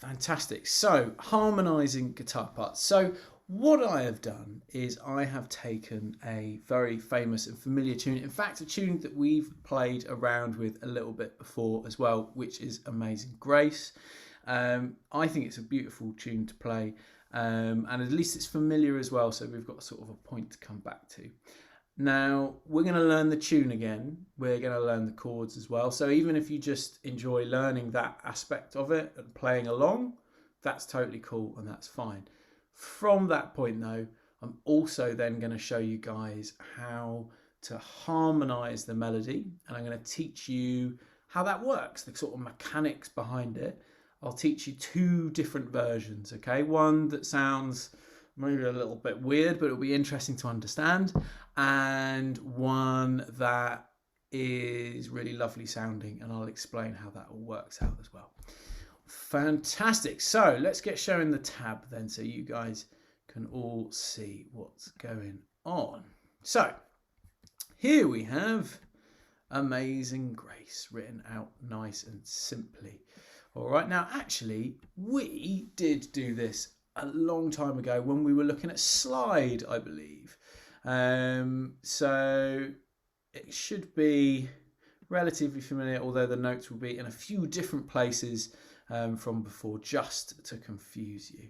Fantastic. So, harmonizing guitar parts. So, what I have done is I have taken a very famous and familiar tune. In fact, a tune that we've played around with a little bit before as well, which is Amazing Grace. I think it's a beautiful tune to play, and at least it's familiar as well. So, we've got sort of a point to come back to. Now, we're going to learn the tune again. We're going to learn the chords as well. So even if you just enjoy learning that aspect of it and playing along, that's totally cool and that's fine. From that point though, I'm also then going to show you guys how to harmonize the melody, and I'm going to teach you how that works, the sort of mechanics behind it. I'll teach you two different versions, okay? One that sounds maybe a little bit weird, but it'll be interesting to understand, and one that is really lovely sounding, and I'll explain how that all works out as well. Fantastic. So let's get showing the tab then, so you guys can all see what's going on. So here we have Amazing Grace written out nice and simply. All right, now actually we did do this a long time ago when we were looking at Slide, I believe. So it should be relatively familiar, although the notes will be in a few different places from before, just to confuse you.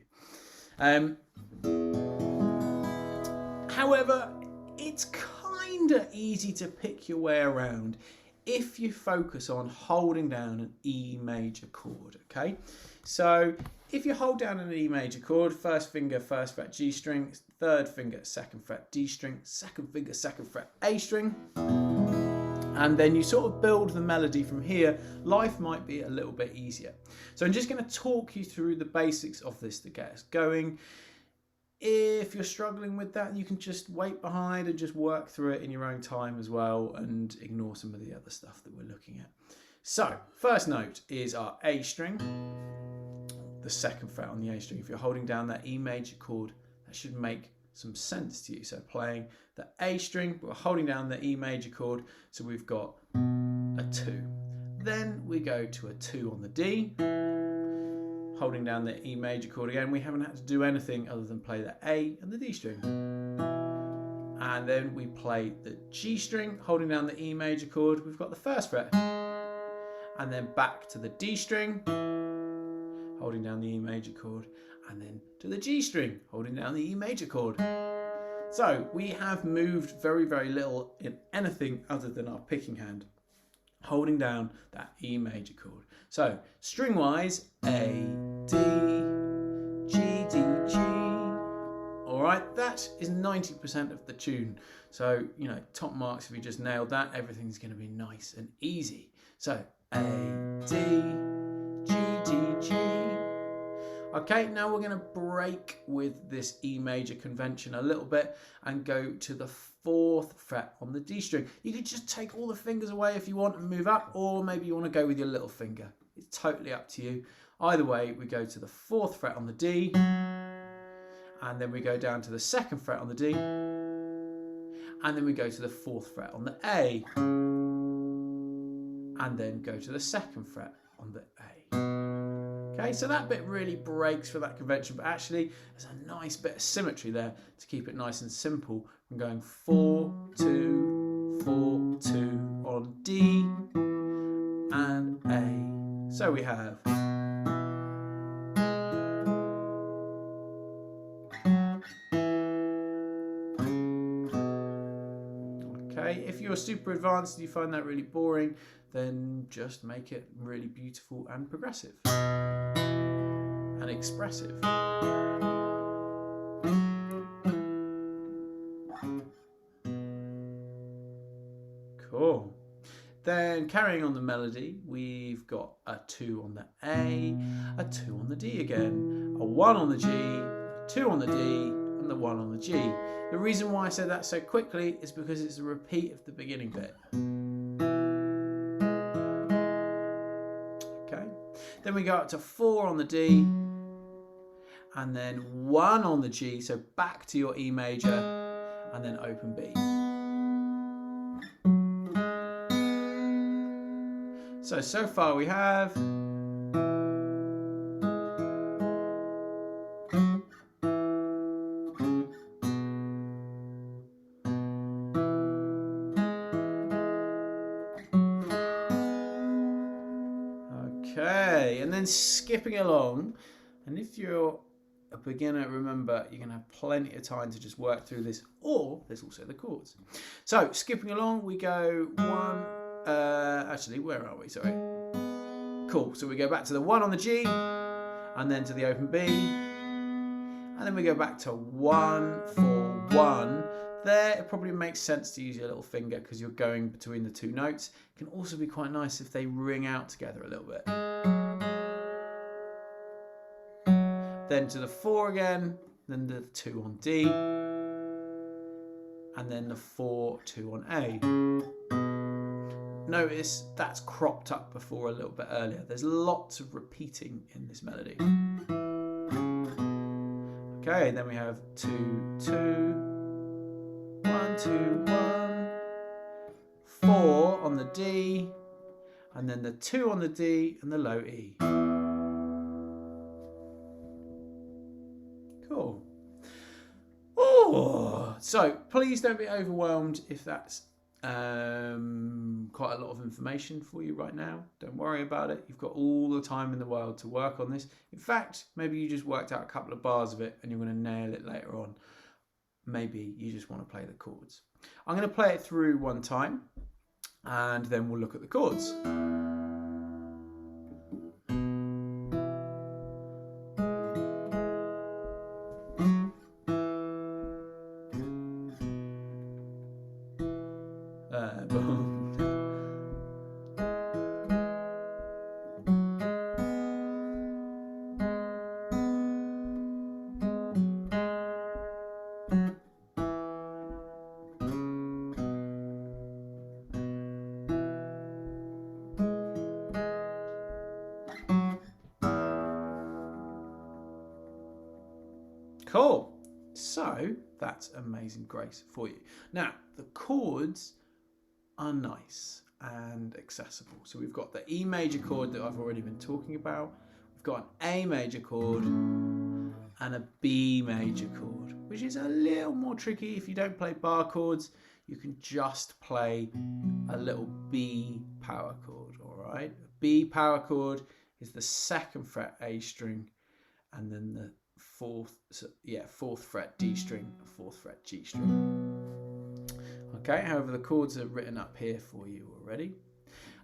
However, it's kind of easy to pick your way around if you focus on holding down an E major chord, okay? So if you hold down an E major chord, first finger, first fret G string, third finger, second fret D string, second finger, second fret A string, and then you sort of build the melody from here, life might be a little bit easier. So I'm just going to talk you through the basics of this to get us going. If you're struggling with that, you can just wait behind and just work through it in your own time as well and ignore some of the other stuff that we're looking at. So, first note is our A string, the second fret on the A string. If you're holding down that E major chord, that should make some sense to you. So playing the A string, but we're holding down the E major chord, so we've got a 2. Then we go to a 2 on the D, holding down the E major chord again. We haven't had to do anything other than play the A and the D string. And then we play the G string, holding down the E major chord. We've got the first fret. And then back to the D string, holding down the E major chord, and then to the G string, holding down the E major chord. So we have moved very, very little in anything other than our picking hand, holding down that E major chord. So string wise, A, D, G, D, G. All right, that is 90% of the tune. So, you know, top marks if you just nailed that, everything's going to be nice and easy. So A, D, G, D, G. Okay, now we're going to break with this E major convention a little bit and go to the 4th fret on the D string. You could just take all the fingers away if you want and move up, or maybe you want to go with your little finger. It's totally up to you. Either way, we go to the 4th fret on the D, and then we go down to the 2nd fret on the D, and then we go to the 4th fret on the A, and then go to the 2nd fret on the A. Okay, so that bit really breaks for that convention, but actually there's a nice bit of symmetry there to keep it nice and simple. I'm going 4, 2, 4, 2 on D and A. So we have okay, if you're super advanced and you find that really boring, then just make it really beautiful and progressive and expressive. Cool. Then carrying on the melody, we've got a 2 on the A, a 2 on the D again, a 1 on the G, a 2 on the D, and the 1 on the G. The reason why I said that so quickly is because it's a repeat of the beginning bit. Okay. Then we go up to 4 on the D, and then 1 on the G, so back to your E major, and then open B. So far we have Okay, and then skipping along, and if you're a beginner, remember you're going to have plenty of time to just work through this, or there's also the chords. So skipping along, we go one, actually, where are we? Sorry. Cool, so we go back to the 1 on the G, and then to the open B, and then we go back to 1, 4, 1. There, it probably makes sense to use your little finger because you're going between the two notes. It can also be quite nice if they ring out together a little bit. Then to the 4 again, then the 2 on D, and then the 4, 2 on A. Notice that's cropped up before a little bit earlier. There's lots of repeating in this melody. Okay, then we have 2, 2. 1, 2, 1, 4 on the D, and then the 2 on the D and the low E. Cool. Oh, so please don't be overwhelmed if that's quite a lot of information for you right now. Don't worry about it. You've got all the time in the world to work on this. In fact, maybe you just worked out a couple of bars of it and you're going to nail it later on. Maybe you just want to play the chords. I'm going to play it through one time and then we'll look at the chords. Cool. So that's Amazing Grace for you. Now, the chords are nice and accessible. So we've got the E major chord that I've already been talking about. We've got an A major chord and a B major chord, which is a little more tricky. If you don't play bar chords, you can just play a little B power chord, all right? A B power chord is the 2nd fret A string and then the 4th fret D string, 4th fret G string. Okay, however, the chords are written up here for you already.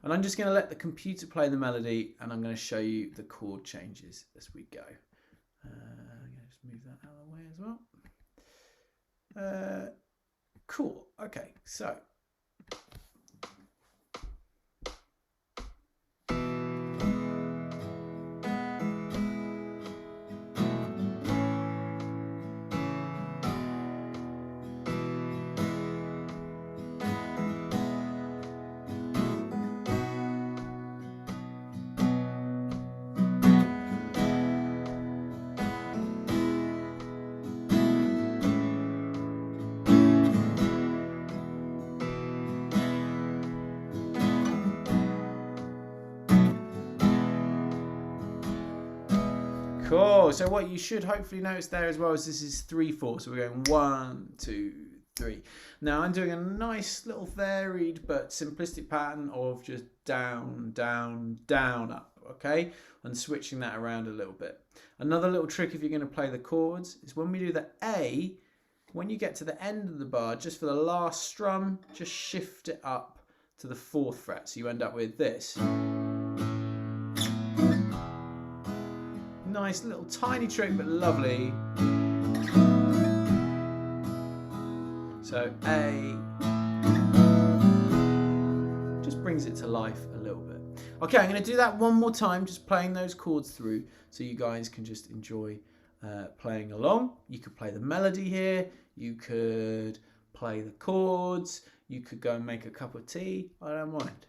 And I'm just going to let the computer play the melody and I'm going to show you the chord changes as we go. I'm going to just move that out of the way as well. Cool, okay, so. Cool, so what you should hopefully notice there as well is this is 3/4, so we're going 1, 2, 3. Now I'm doing a nice little varied but simplistic pattern of just down, down, down, up, okay? And switching that around a little bit. Another little trick if you're going to play the chords is when we do the A, when you get to the end of the bar, just for the last strum, just shift it up to the 4th fret, so you end up with this. Nice little tiny trick, but lovely. So A just brings it to life a little bit. Okay, I'm going to do that one more time, just playing those chords through so you guys can just enjoy playing along. You could play the melody here, you could play the chords, you could go and make a cup of tea, I don't mind.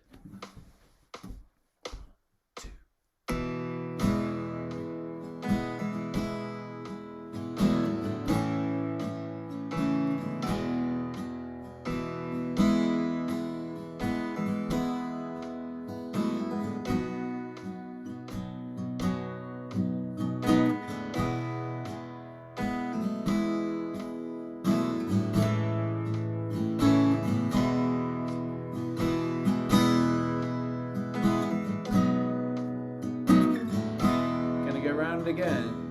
around again.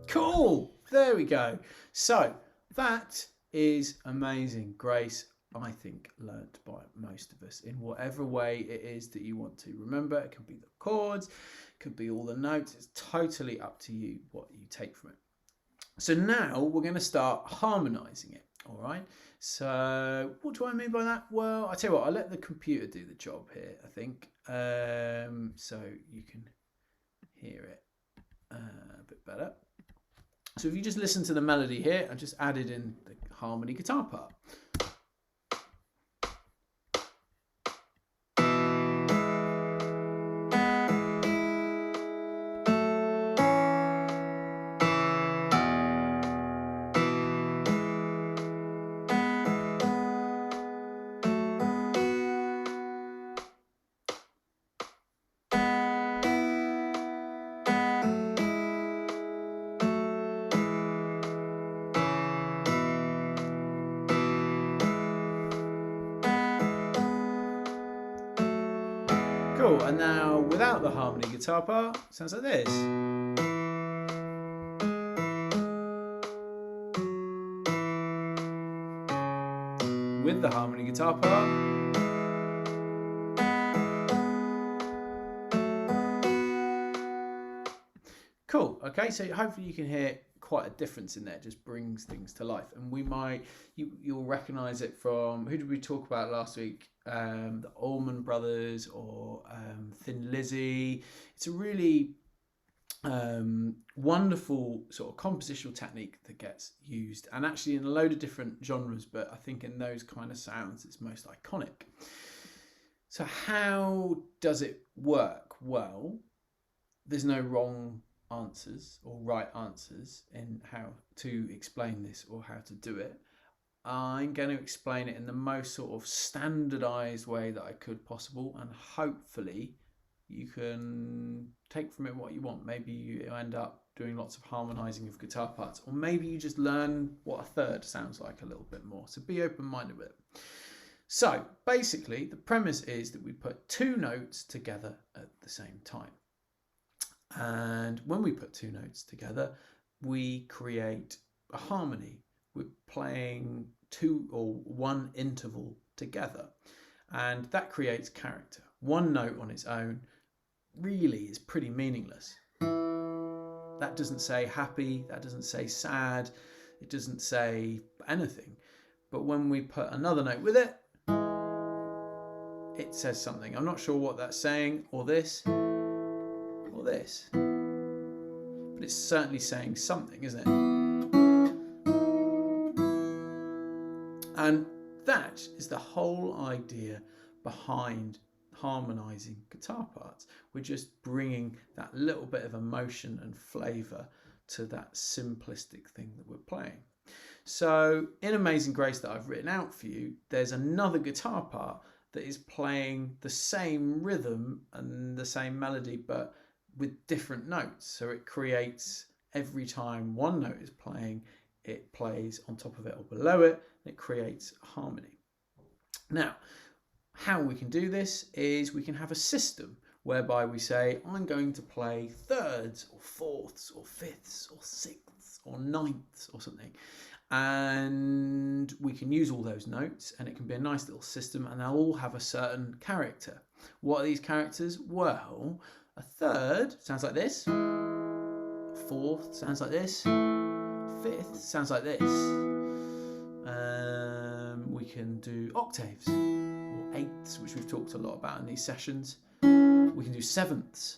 Cool, there we go. So that is amazing grace, I think, learnt by most of us in whatever way it is that you want to. Remember, it could be the chords, it could be all the notes. It's totally up to you what you take from it. So now we're going to start harmonizing it. All right. So what do I mean by that? Well, I tell you what, I'll let the computer do the job here, I think. So you can hear it a bit better. So if you just listen to the melody here, I just added in the harmony guitar part. Cool, and now without the harmony guitar part, sounds like this. With the harmony guitar part. Cool, okay, so hopefully you can hear quite a difference in there. It just brings things to life. And we might, you'll recognise it from, who did we talk about last week? The Allman Brothers or Thin Lizzy. It's a really wonderful sort of compositional technique that gets used, and actually in a load of different genres, but I think in those kind of sounds it's most iconic. So how does it work? Well, there's no wrong answers or right answers in how to explain this or how to do it. I'm going to explain it in the most sort of standardized way that I could possible, and hopefully you can take from it what you want. Maybe you end up doing lots of harmonizing of guitar parts, or maybe you just learn what a third sounds like a little bit more. So be open-minded with it. So basically the premise is that we put two notes together at the same time. And when we put two notes together, we create a harmony. We're playing two or one interval together, and that creates character. One note on its own really is pretty meaningless. That doesn't say happy, that doesn't say sad, it doesn't say anything. But when we put another note with it, it says something. I'm not sure what that's saying, or this, or this. But it's certainly saying something, isn't it? And that is the whole idea behind harmonizing guitar parts. We're just bringing that little bit of emotion and flavour to that simplistic thing that we're playing. So in Amazing Grace that I've written out for you, there's another guitar part that is playing the same rhythm and the same melody, but with different notes. So it creates, every time one note is playing, it plays on top of it or below it, and it creates harmony. Now, how we can do this is we can have a system whereby we say, I'm going to play thirds or fourths or fifths or sixths or ninths or something. And we can use all those notes, and it can be a nice little system, and they'll all have a certain character. What are these characters? Well, a third sounds like this. Fourth sounds like this. Fifth sounds like this. We can do octaves or eighths, which we've talked a lot about in these sessions. We can do sevenths.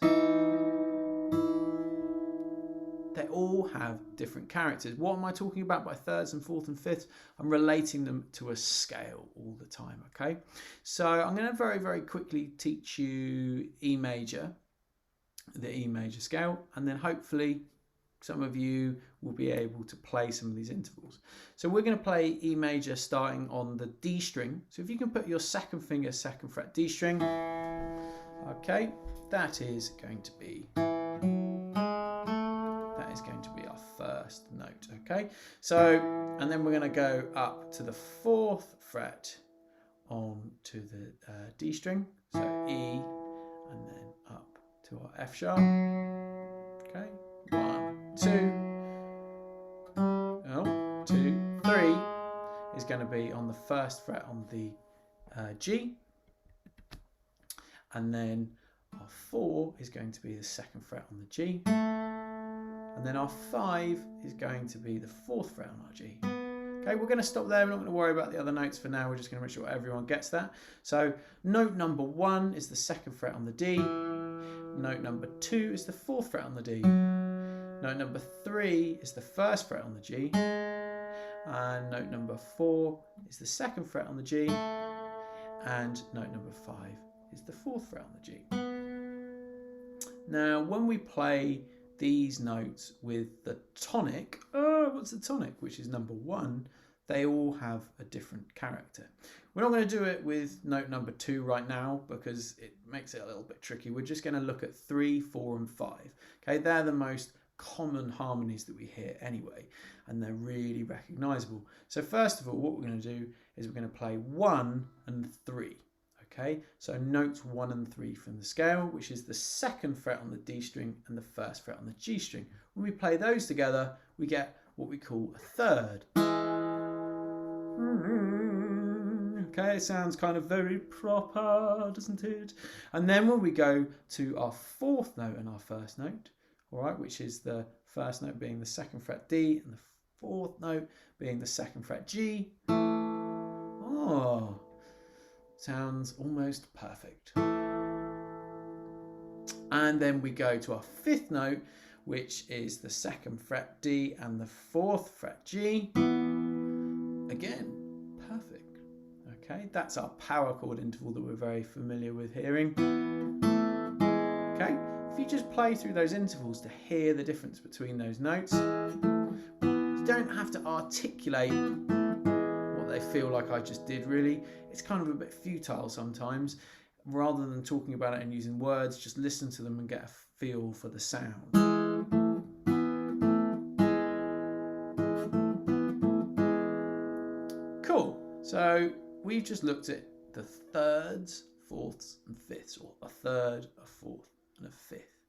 they all have different characters. What am I talking about by thirds and fourths and fifths? I'm relating them to a scale all the time, okay? So I'm going to very, very quickly teach you E major, the E major scale, and then hopefully some of you will be able to play some of these intervals. So we're going to play E major starting on the D string. So if you can put your second finger, second fret D string, okay, that is going to be our first note, okay? So, and then we're going to go up to the fourth fret on to the D string, so E, and then up to our F sharp, okay? 1, 2, 2, 3 is going to be on the first fret on the G, and then our 4 is going to be the second fret on the G, and then our 5 is going to be the fourth fret on our G. Okay, we're going to stop there. We're not going to worry about the other notes for now. We're just going to make sure everyone gets that. So note number 1 is the second fret on the D. Note number 2 is the fourth fret on the D. Note number 3 is the first fret on the G. And note number 4 is the second fret on the G. And note number 5 is the fourth fret on the G. Now, when we play these notes with the tonic, what's the tonic, which is number 1, they all have a different character. We're not going to do it with note number 2 right now because it makes it a little bit tricky. We're just going to look at 3, 4 and 5. Okay, they're the most common harmonies that we hear anyway, and they're really recognizable. So first of all, what we're going to do is we're going to play 1 and 3. Okay, so notes 1 and 3 from the scale, which is the second fret on the D string and the first fret on the G string. When we play those together, we get what we call a third. Okay, it sounds kind of very proper, doesn't it? And then when we go to our fourth note and our first note, all right, which is the first note being the second fret D and the fourth note being the second fret G. Oh, sounds almost perfect. And then we go to our fifth note, which is the second fret D and the fourth fret G. Again, perfect. Okay, that's our power chord interval that we're very familiar with hearing. Okay, if you just play through those intervals to hear the difference between those notes, you don't have to articulate what they feel like I just did really. It's kind of a bit futile sometimes. Rather than talking about it and using words, just listen to them and get a feel for the sound. Cool. So we've just looked at the thirds, fourths and fifths, or a third, a fourth and a fifth.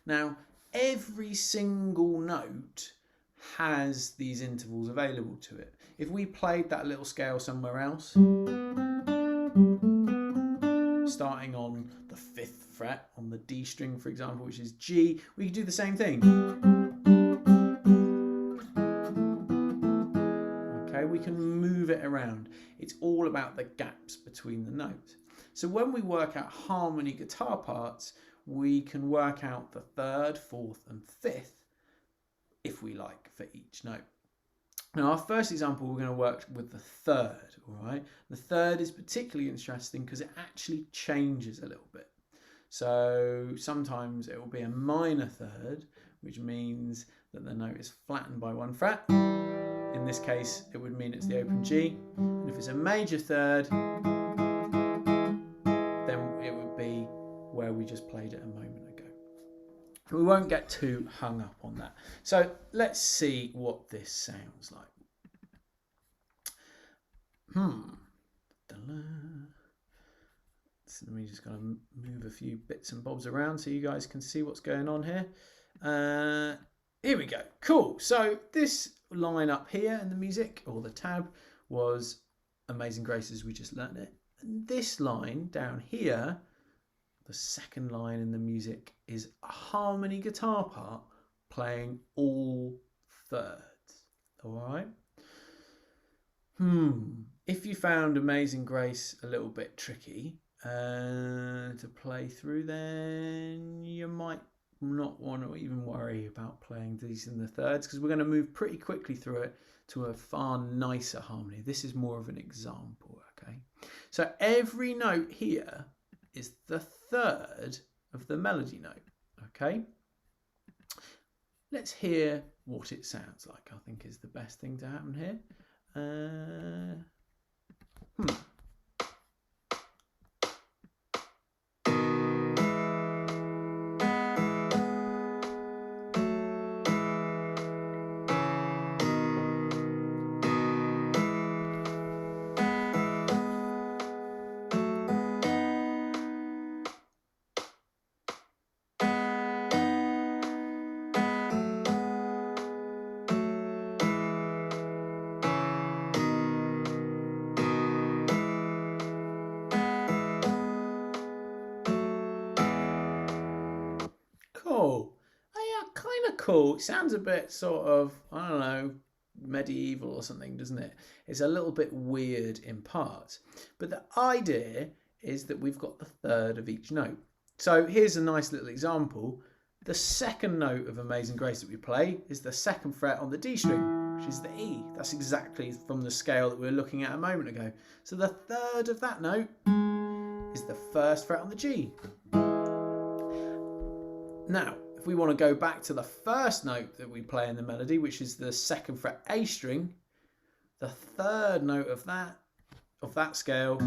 Now, every single note has these intervals available to it. If we played that little scale somewhere else, starting on the fifth fret on the D string, for example, which is G, we could do the same thing. Okay, we can move it around. It's all about the gaps between the notes. So when we work out harmony guitar parts, we can work out the third, fourth and fifth, if we like, for each note. Now, our first example, we're going to work with the third, all right? The third is particularly interesting because it actually changes a little bit. So sometimes it will be a minor third, which means that the note is flattened by one fret. In this case, it would mean it's the open G. And if it's a major third, then it would be where we just played it a moment ago. We won't get too hung up on that. So let's see what this sounds like. So we're just going to move a few bits and bobs around so you guys can see what's going on here. Here we go. Cool. So this line up here in the music, or the tab, was Amazing Grace as we just learned it. And this line down here, the second line in the music, is a harmony guitar part playing all thirds. All right. If you found Amazing Grace a little bit tricky to play through, then you might not want to even worry about playing these in the thirds because we're going to move pretty quickly through it to a far nicer harmony. This is more of an example, okay? So every note here is the third of the melody note, okay? Let's hear what it sounds like, I think is the best thing to happen here. Cool. Oh, yeah, kind of cool. It sounds a bit sort of, I don't know, medieval or something, doesn't it? It's a little bit weird in parts. But the idea is that we've got the third of each note. So here's a nice little example. The second note of Amazing Grace that we play is the second fret on the D string, which is the E. That's exactly from the scale that we were looking at a moment ago. So the third of that note is the first fret on the G. Now, if we want to go back to the first note that we play in the melody, which is the second fret A string, the third note of that scale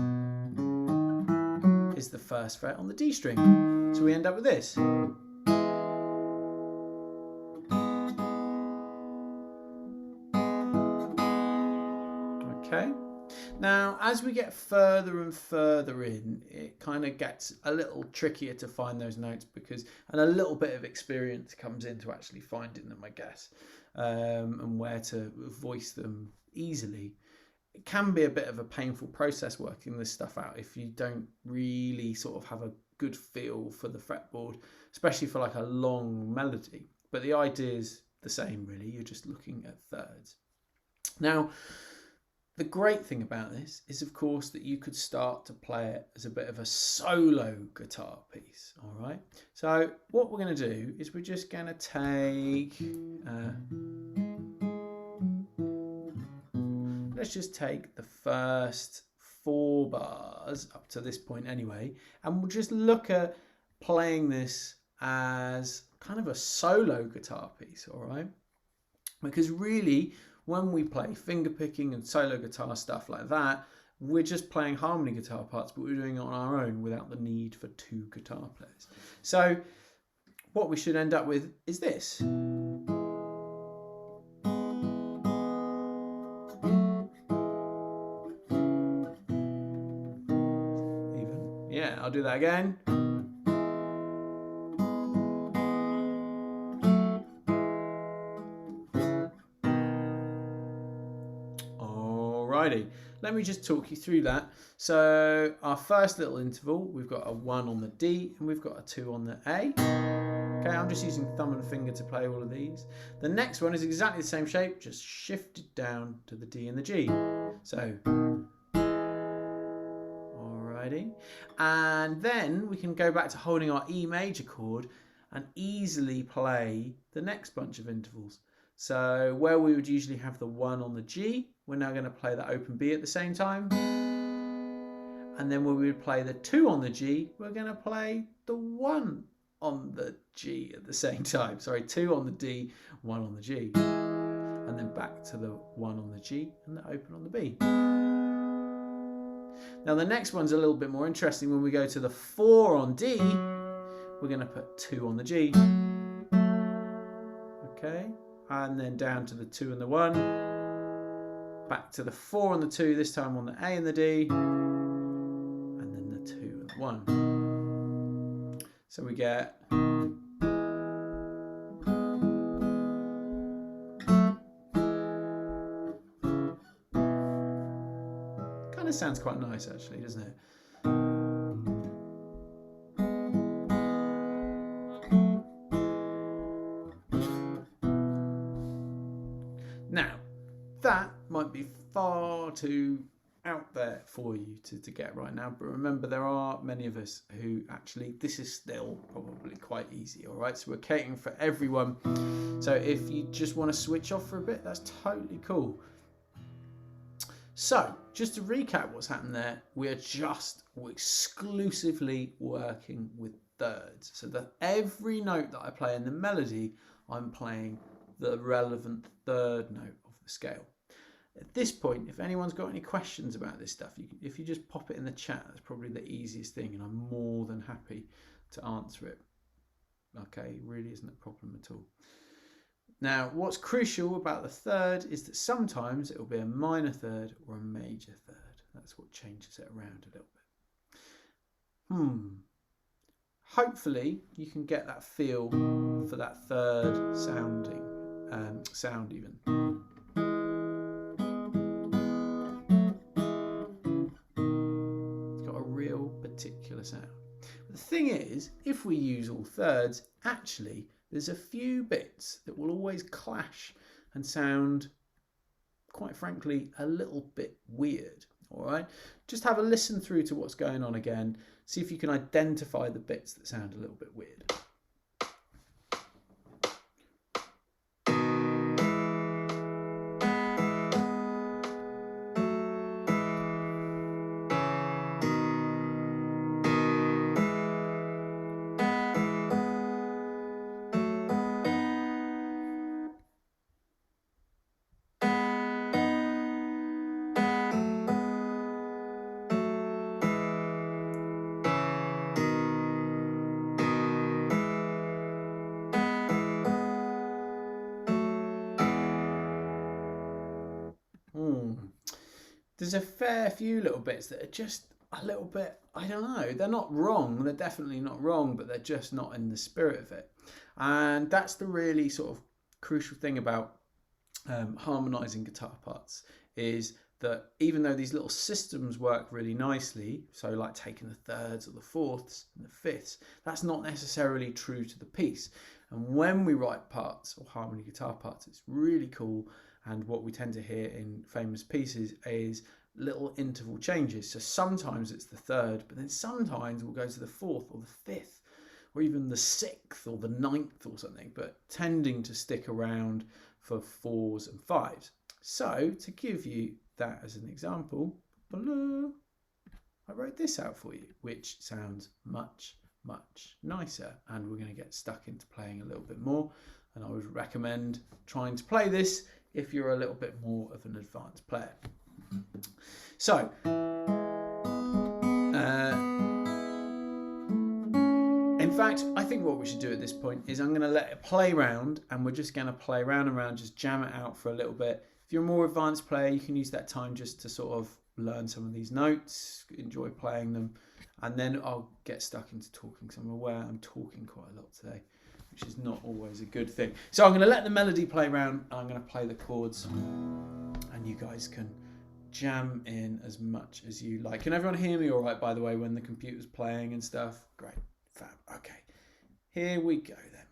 is the first fret on the D string. So we end up with this. Okay. Now, as we get further and further in, it kind of gets a little trickier to find those notes and a little bit of experience comes into actually finding them, I guess, and where to voice them easily. It can be a bit of a painful process working this stuff out if you don't really sort of have a good feel for the fretboard, especially for like a long melody. But the idea is the same, really. You're just looking at thirds. Now, the great thing about this is, of course, that you could start to play it as a bit of a solo guitar piece, all right? So what we're going to do is we're just going to take, let's just take the first 4 bars up to this point anyway, and we'll just look at playing this as kind of a solo guitar piece, all right? Because really, when we play finger picking and solo guitar stuff like that, we're just playing harmony guitar parts, but we're doing it on our own without the need for 2 guitar players. So what we should end up with is this. Even, yeah, I'll do that again. Alrighty, let me just talk you through that. So our first little interval, we've got a 1 on the D and we've got a 2 on the A. Okay, I'm just using thumb and finger to play all of these. The next one is exactly the same shape, just shifted down to the D and the G. So, alrighty. And then we can go back to holding our E major chord and easily play the next bunch of intervals. So where we would usually have the 1 on the G, we're now going to play the open B at the same time. And then where we would play the 2 on the G, we're going to play the 1 on the G at the same time. Sorry, 2 on the D, 1 on the G. And then back to the 1 on the G and the open on the B. Now the next one's a little bit more interesting. When we go to the 4 on D, we're going to put 2 on the G. Okay. And then down to the 2 and the 1, back to the 4 and the 2, this time on the A and the D, and then the 2 and the 1. So we get kind of sounds quite nice actually, doesn't it? Now, that might be far too out there for you to get right now. But remember, there are many of us who actually, this is still probably quite easy, all right? So we're catering for everyone. So if you just want to switch off for a bit, that's totally cool. So just to recap what's happened there, we're exclusively working with thirds. So that every note that I play in the melody, I'm playing the relevant third note of the scale. At this point, if anyone's got any questions about this stuff, if you just pop it in the chat, that's probably the easiest thing, and I'm more than happy to answer it. Okay, it really isn't a problem at all. Now, what's crucial about the third is that sometimes it will be a minor third or a major third. That's what changes it around a little bit. Hopefully, you can get that feel for that third sound even. Particular sound. But the thing is, if we use all thirds, actually there's a few bits that will always clash and sound, quite frankly, a little bit weird. All right, just have a listen through to what's going on again, see if you can identify the bits that sound a little bit weird. There's a fair few little bits that are just a little bit, I don't know, they're not wrong, they're definitely not wrong, but they're just not in the spirit of it. And that's the really sort of crucial thing about harmonizing guitar parts, is that even though these little systems work really nicely, so like taking the thirds or the fourths and the fifths, that's not necessarily true to the piece. And when we write parts or harmony guitar parts, it's really cool. And what we tend to hear in famous pieces is little interval changes. So sometimes it's the third, but then sometimes we'll go to the fourth or the fifth, or even the sixth or the ninth or something, but tending to stick around for fours and fives. So to give you that as an example, I wrote this out for you, which sounds much, much nicer. And we're going to get stuck into playing a little bit more. And I would recommend trying to play this if you're a little bit more of an advanced player. So, in fact, I think what we should do at this point is I'm going to let it play around, and we're just going to play round and round, just jam it out for a little bit. If you're a more advanced player, you can use that time just to sort of learn some of these notes, enjoy playing them, and then I'll get stuck into talking, because I'm aware I'm talking quite a lot today, which is not always a good thing. So I'm going to let the melody play around, and I'm going to play the chords, and you guys can jam in as much as you like. Can everyone hear me all right, by the way, when the computer's playing and stuff? Great, fab. Okay, here we go then.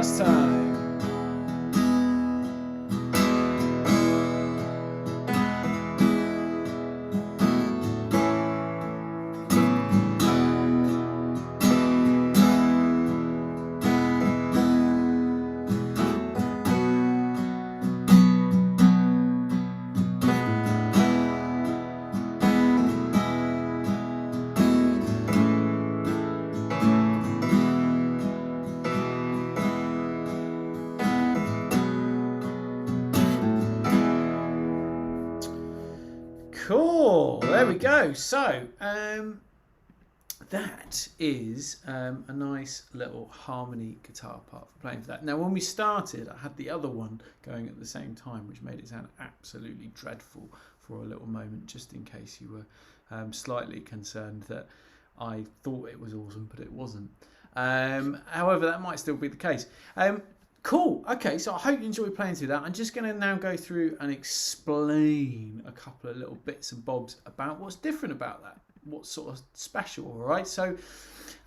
last time. Cool, there we go. So that is a nice little harmony guitar part for playing for that. Now when we started, I had the other one going at the same time, which made it sound absolutely dreadful for a little moment, just in case you were slightly concerned that I thought it was awesome, but it wasn't. However, that might still be the case. Cool. Okay, so I hope you enjoy playing through that. I'm just going to now go through and explain a couple of little bits and bobs about what's different about that, what's sort of special, all right? So,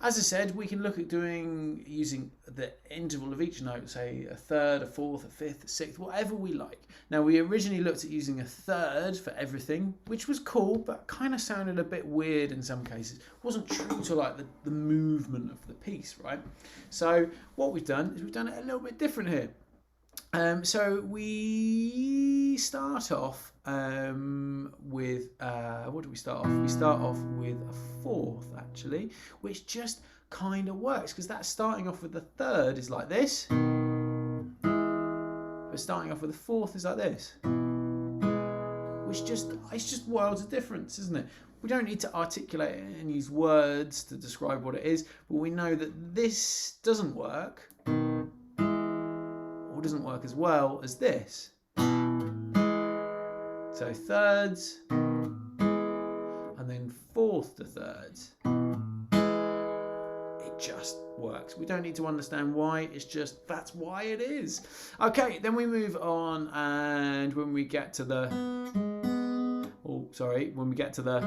as I said, we can look at using the interval of each note, say a third, a fourth, a fifth, a sixth, whatever we like. Now, we originally looked at using a third for everything, which was cool, but kind of sounded a bit weird in some cases. It wasn't true to like the movement of the piece, right? So what we've done is we've done it a little bit different here. So we start off with, what do we start off? We start off with a fourth, actually, which just kind of works, because that starting off with the third is like this, but starting off with the fourth is like this, which it's just worlds of difference, isn't it? We don't need to articulate it and use words to describe what it is, but we know that this doesn't work, or doesn't work as well as this. So thirds, and then fourth to thirds. It just works. We don't need to understand why, it's just, that's why it is. Okay, then we move on, and when we get to the, when we get to the,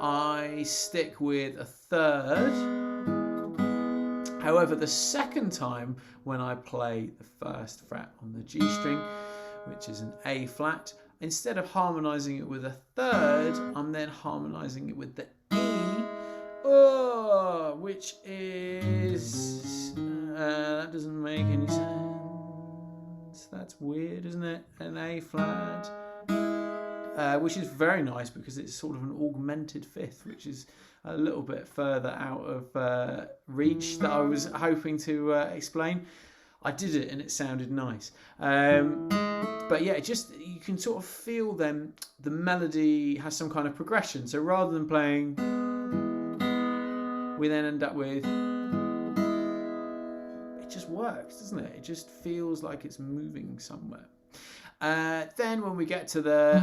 I stick with a third. However, the second time when I play the first fret on the G string, which is an A flat, instead of harmonizing it with a third, I'm then harmonizing it with the E, which is, that doesn't make any sense. That's weird, isn't it? An A flat, which is very nice because it's sort of an augmented fifth, which is a little bit further out of reach that I was hoping to explain. I did it and it sounded nice. But yeah, you can sort of feel the melody has some kind of progression. So rather than playing, we then end up with, it just works, doesn't it? It just feels like it's moving somewhere. Then when we get to the,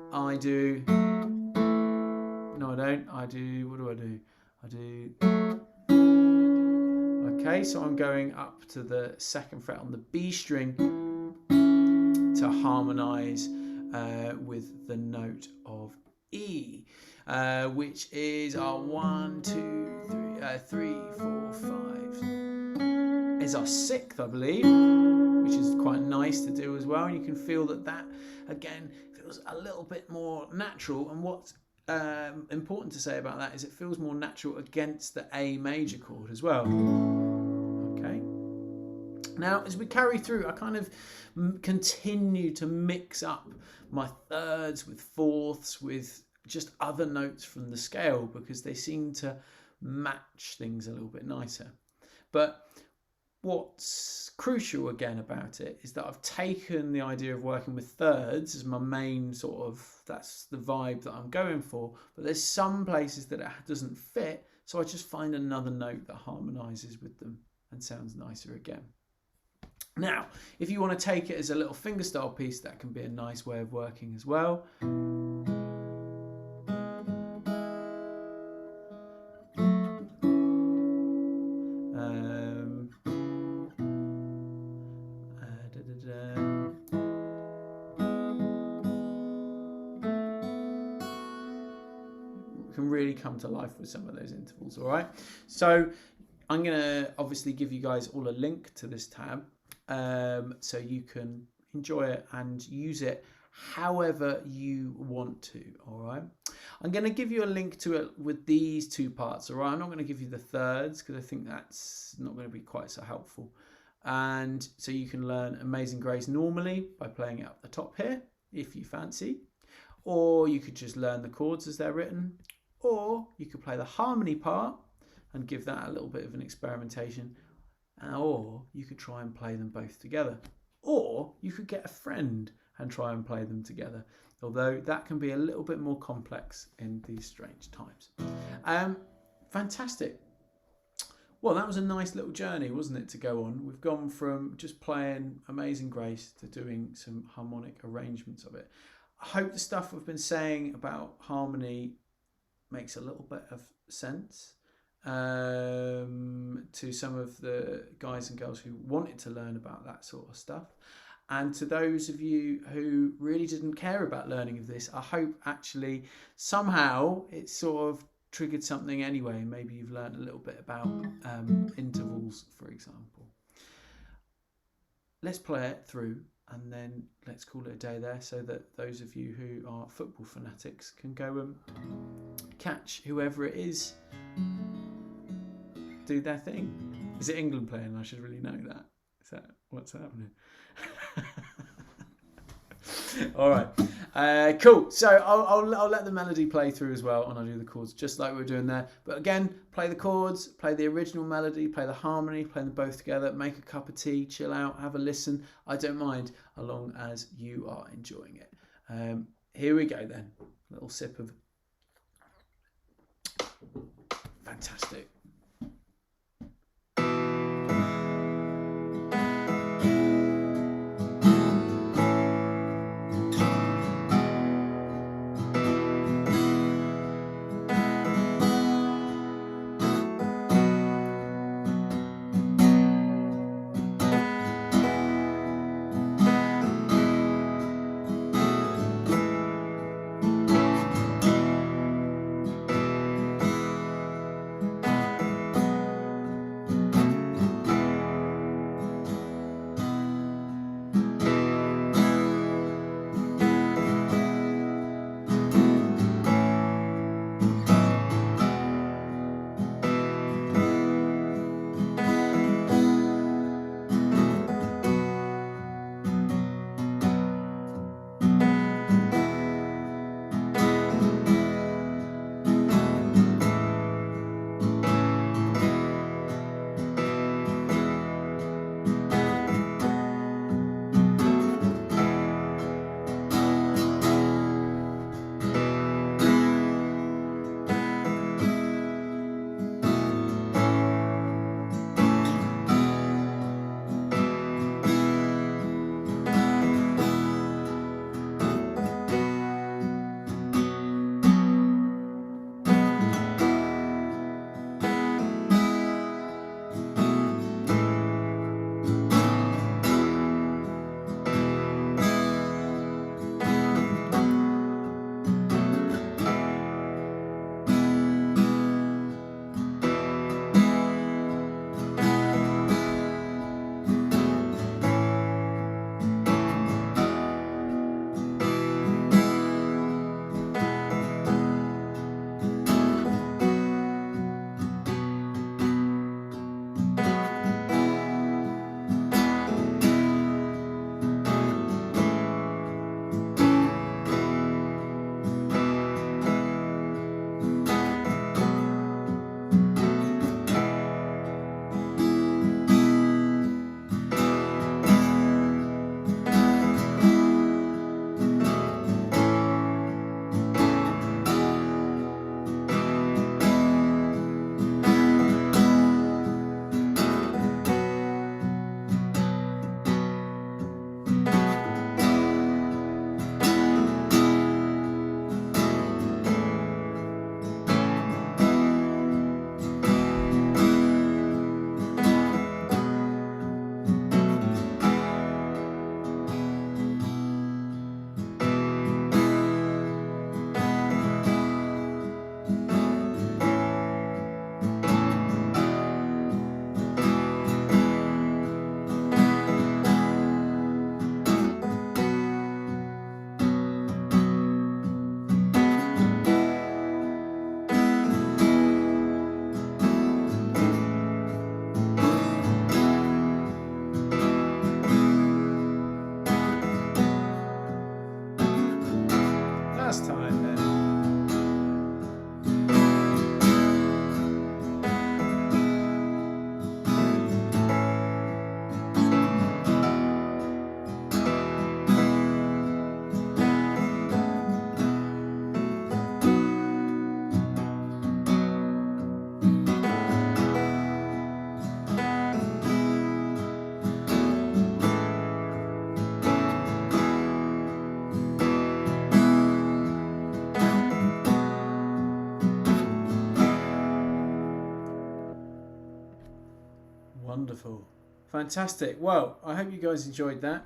what do I do? Okay, so I'm going up to the second fret on the B string to harmonize with the note of E, which is our 1, 2, 3, 4, 5. Is our sixth, I believe, which is quite nice to do as well. And you can feel that again feels a little bit more natural. And what's important to say about that is it feels more natural against the A major chord as well. Okay. Now, as we carry through, I kind of continue to mix up my thirds with fourths with just other notes from the scale because they seem to match things a little bit nicer. But what's crucial again about it is that I've taken the idea of working with thirds as my main sort of, that's the vibe that I'm going for, but there's some places that it doesn't fit, so I just find another note that harmonizes with them and sounds nicer again. Now, if you want to take it as a little fingerstyle piece, that can be a nice way of working as well. Can really come to life with some of those intervals, all right? So I'm going to obviously give you guys all a link to this tab, so you can enjoy it and use it however you want to. All right, I'm going to give you a link to it with these two parts. All right, I'm not going to give you the thirds because I think that's not going to be quite so helpful. And so you can learn Amazing Grace normally by playing it up the top here if you fancy, or you could just learn the chords as they're written, or you could play the harmony part and give that a little bit of an experimentation, or you could try and play them both together, or you could get a friend and try and play them together, although that can be a little bit more complex in these strange times. Fantastic. Well, that was a nice little journey, wasn't it, to go on? We've gone from just playing Amazing Grace to doing some harmonic arrangements of it. I hope the stuff we've been saying about harmony makes a little bit of sense to some of the guys and girls who wanted to learn about that sort of stuff. And to those of you who really didn't care about learning of this, I hope actually somehow it sort of triggered something anyway. Maybe you've learned a little bit about intervals, for example. Let's play it through and then let's call it a day there, so that those of you who are football fanatics can go and catch whoever it is do their thing. Is it England playing? I should really know that. Is that what's happening? All right, cool. So I'll let the melody play through as well, and I'll do the chords just like we were doing there. But again, play the chords, play the original melody, play the harmony, play them both together, make a cup of tea, chill out, have a listen. I don't mind, as long as you are enjoying it. Here we go then. A little sip of fantastic. Wonderful. Fantastic. Well, I hope you guys enjoyed that.